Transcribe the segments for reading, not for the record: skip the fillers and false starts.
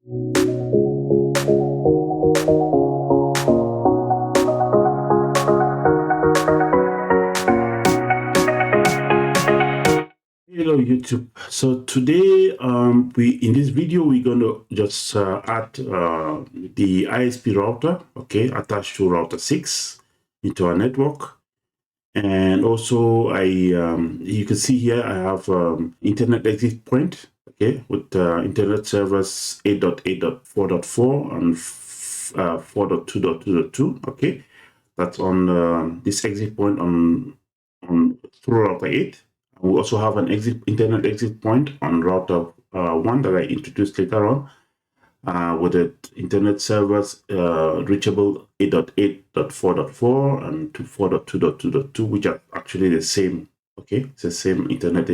Hello YouTube. So today in this video we're going to just add the ISP router, okay, attached to router 6 into our network. And also you can see here I have internet exit point, okay, with internet servers 8.8.4.4 and 4.2.2.2, okay. That's on this exit point on through router 8. We also have an internet exit point on router 1 that I introduced later on with the internet servers reachable 8.8.4.4 and to 4.2.2.2, which are actually the same. Okay, it's the same internet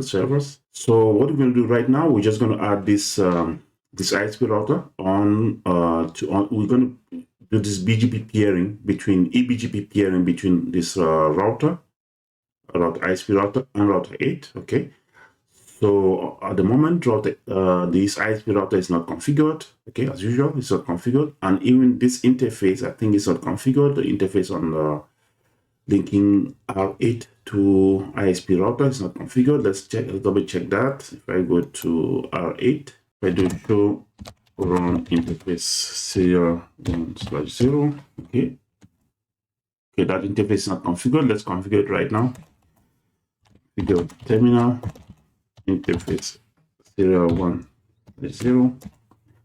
servers. So what we're going to do right now, we're just going to add this this ISP router on we're going to do this BGP peering between eBGP peering between this router ISP router and router 8. Okay, so at the moment this ISP router is not configured. Okay, as usual, it's not configured, and even this interface I think is not configured. The interface on the linking R8 to ISP router is not configured. Let's double check that. If I go to R8, if I do show run interface serial 1/0, okay, that interface is not configured. Let's configure it right now. Video terminal interface serial 1/0.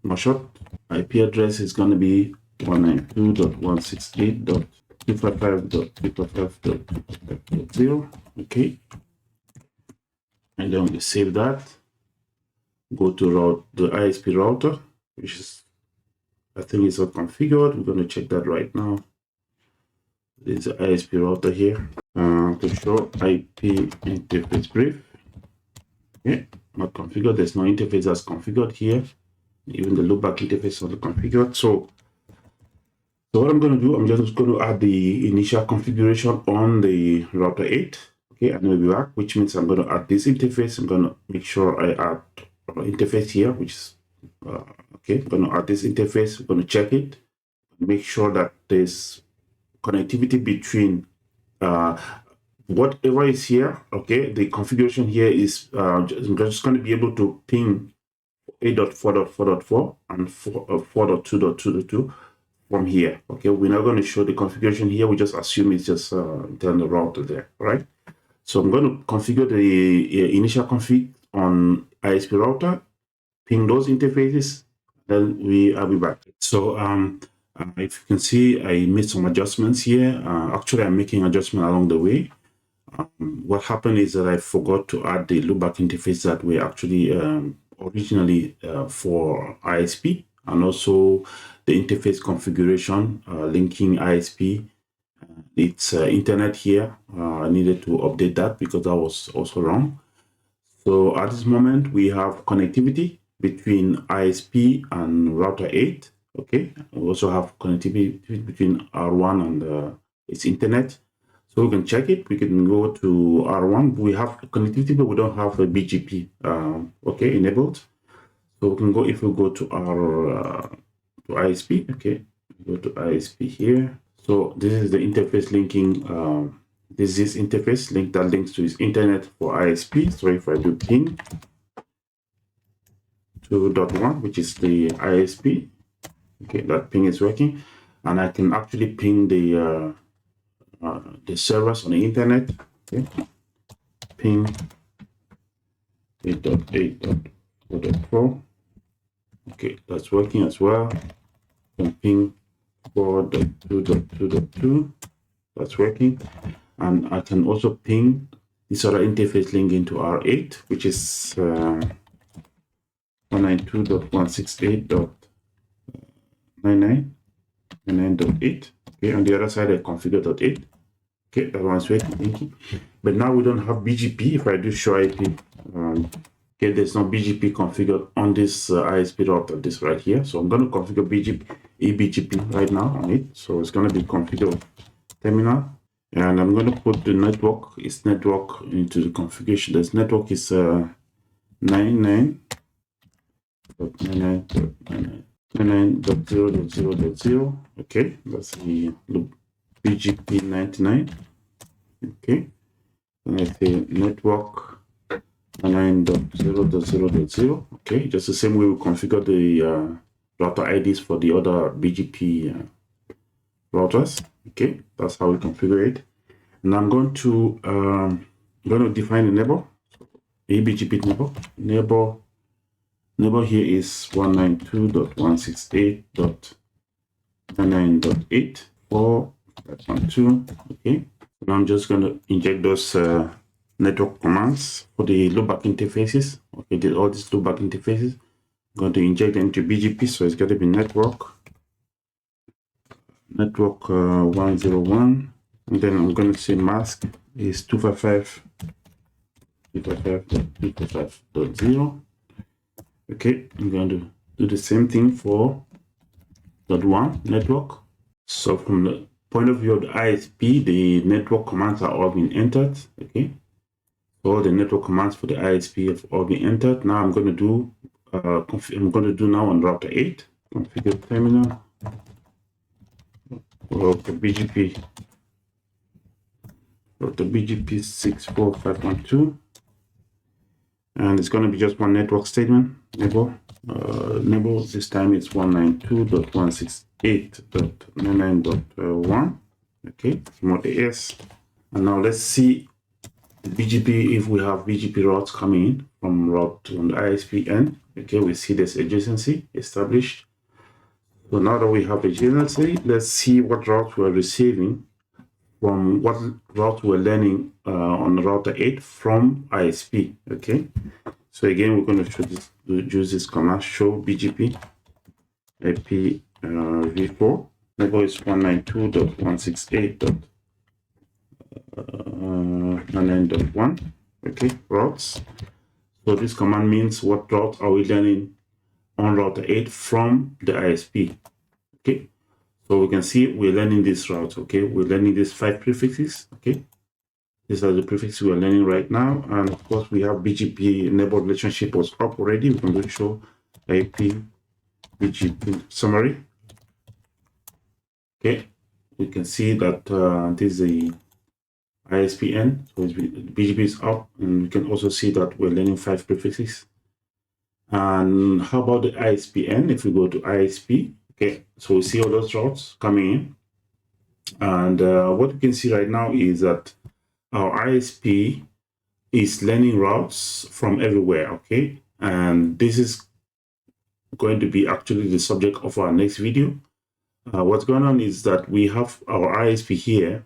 No short. IP address is going to be 192.168.255.255.255.0. Okay, and then we save that. Go to the ISP router, which is, I think it's not configured. We're going to check that right now. There's the ISP router here to show IP interface brief. Okay, not configured. There's no interface that's configured here. Even the loopback interface is not configured. So what I'm going to do, I'm just going to add the initial configuration on the router 8. Okay, and we'll be back, which means I'm going to add this interface. I'm going to make sure I add interface here, which is okay. I'm going to add this interface. I'm going to check it, make sure that there's connectivity between whatever is here. Okay, the configuration here is just going to be able to ping 8.4.4.4 and 4.2.2.2 from here. Okay, we're not going to show the configuration here. We just assume it's just internal router there. All right, so I'm going to configure the initial config on ISP router, ping those interfaces, then I'll be back. So if you can see, I made some adjustments here. Actually, I'm making adjustment along the way. What happened is that I forgot to add the loopback interface that we actually originally for ISP, and also the interface configuration linking ISP. It's internet here. I needed to update that because that was also wrong. So at this moment, we have connectivity between ISP and router 8. Okay, we also have connectivity between R1 and its internet. So we can check it. We can go to R1. We have connectivity, but we don't have a BGP okay, enabled. So we can go, if we go to our to ISP, okay, go to ISP here. So this is the interface linking. This is interface link that links to his internet for ISP. So if I do ping 2.1, which is the ISP, okay, that ping is working, and I can actually ping the servers on the internet. Okay, ping 8.8.4.4. Okay, that's working as well. And ping 4.2.2.2. That's working. And I can also ping this other interface link into R8, which is 192.168.99.8. Okay, on the other side I configure .8. Okay, that one's working. But now we don't have BGP. If I do show IP, okay, there's no BGP configured on this ISP router, this right here. So I'm going to configure eBGP right now on it. So it's going to be configured terminal, and I'm going to put the network, its network into the configuration. This network is 99. 99.0.0.0. Okay, that's the BGP 99. Okay, and I say network 99.0.0.0. Okay, just the same way we configure the router IDs for the other BGP routers. Okay, that's how we configure it. And I'm going to define a neighbor, a BGP neighbor. Neighbor here is 192.168.99.8.4.5.2. Okay, so I'm just going to inject those network commands for the loopback interfaces. Okay, all these loopback interfaces, I'm going to inject them into BGP. So it's going to be network 101, and then I'm going to say mask is 255.255.255.0. Okay, I'm going to do the same thing for .1 network. So from the point of view of the ISP, the network commands are all being entered. Okay, so all the network commands for the ISP have all been entered. Now I'm going to do now on router 8 configure terminal router BGP 64512, and it's going to be just one network statement. Neighbor this time it's 192.168.99.1. okay, mod AS. And now let's see the BGP, if we have BGP routes coming in from route on the ISP end. Okay, we see this adjacency established. So now that we have adjacency, let's see what routes we're receiving from what route we're learning on router 8 from ISP. Okay, so again, we're going to use this command show BGP IP v4. Level is 192.168.99.1. okay, routes. So this command means what route are we learning on router 8 from the ISP. Okay, so we can see we're learning this route. Okay, we're learning these 5 prefixes. Okay, these are the prefixes we are learning right now, and of course we have BGP enabled relationship was up already. We can show IP BGP summary. Okay, we can see that this is the ISPN, so BGP is up, and we can also see that we're learning 5 prefixes. And how about the ISPN? If we go to ISP, okay, so we see all those routes coming in, and what we can see right now is that our ISP is learning routes from everywhere. Okay, and this is going to be actually the subject of our next video. What's going on is that we have our ISP here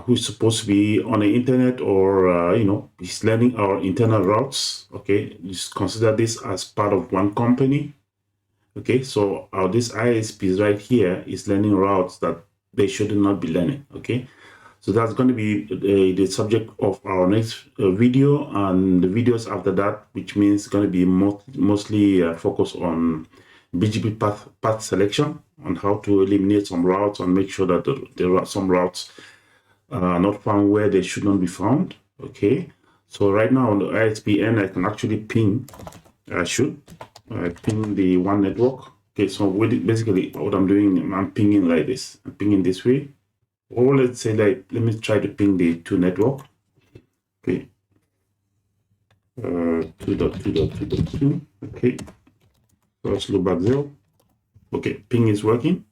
who's supposed to be on the internet, or he's learning our internal routes. Okay, just consider this as part of one company. Okay, so this ISP right here is learning routes that they should not be learning. Okay, so that's going to be the subject of our next video, and the videos after that, which means it's going to be mostly focused on BGP path selection, on how to eliminate some routes and make sure that there are some routes not found where they should not be found. Okay, so right now on the ISPN, I can actually ping. Ping the one network. Okay, so basically what I'm doing, I'm pinging like this. I'm pinging this way. Or let's say, like, let me try to ping the 2 network. Okay, 2.2.2.2. okay, first loopback 0. Okay, ping is working.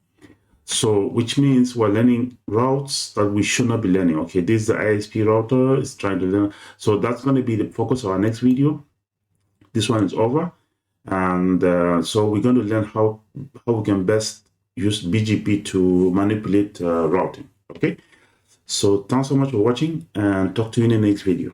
So which means we're learning routes that we should not be learning. Okay, this is the ISP router is trying to learn. So that's going to be the focus of our next video. This one is over, and so we're going to learn how we can best use BGP to manipulate routing. Okay, so thanks so much for watching, and talk to you in the next video.